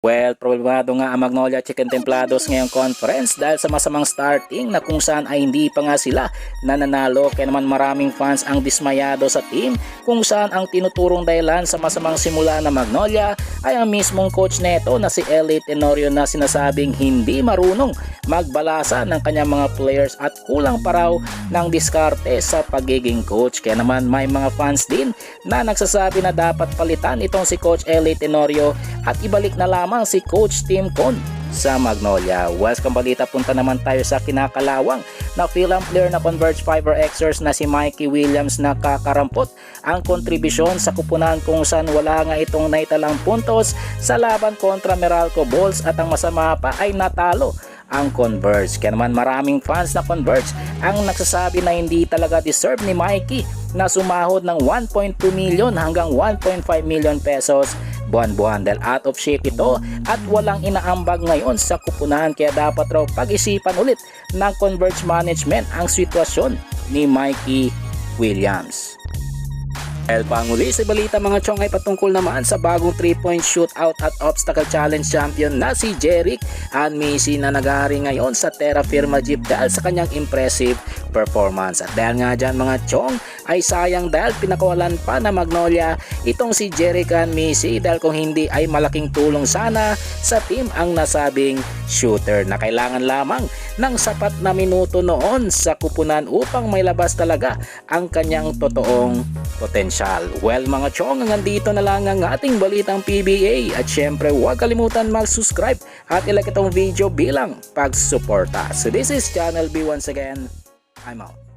Well, problemado nga ang Magnolia Chicken Templados ngayong conference dahil sa masamang starting na kung saan ay hindi pa nga sila nananalo, kaya naman maraming fans ang dismayado sa team kung saan ang tinuturong dahilan sa masamang simula ng Magnolia ay ang mismong coach neto na si Ellie Tenorio na sinasabing hindi marunong magbalasa ng kanyang mga players at kulang pa raw ng diskarte sa pagiging coach. Kaya naman may mga fans din na nagsasabi na dapat palitan itong si Coach Ellie Tenorio at ibalik na lamang si Coach Tim Con sa Magnolia. West Kambalita, punta naman tayo sa kinakalawang na Philam player na Converge Fiber Xers na si Mikey Williams na kakarampot ang kontribusyon sa kupunan kung saan wala nga itong naitalang puntos sa laban kontra Meralco Bulls at ang masama pa ay natalo ang Converge. Kaya naman maraming fans na Converge ang nagsasabi na hindi talaga deserve ni Mikey na sumahod ng 1.2 million hanggang 1.5 million pesos buwan-buwan dahil out of shape ito at walang inaambag ngayon sa kupunan, kaya dapat raw pag-isipan ulit ng Converge management ang sitwasyon ni Mikey Williams. Dahil panguli sa balita mga chong ay patungkol naman sa bagong 3-point shootout at obstacle challenge champion na si Jerick Anmisi na nag-aari ngayon sa Terra Firma Jeep dahil sa kanyang impressive performance. At dahil nga dyan mga chong ay sayang dahil pinakawalan pa na Magnolia itong si Jerick Anmisi dahil kung hindi ay malaking tulong sana sa team ang nasabing shooter na kailangan lamang ng sapat na minuto noon sa kupunan upang may labas talaga ang kanyang totoong potential. Well mga chong, nandito na lang ang ating balitang PBA at syempre huwag kalimutan mag-subscribe at ilike itong video bilang pagsuporta. So this is Channel B once again. I'm out.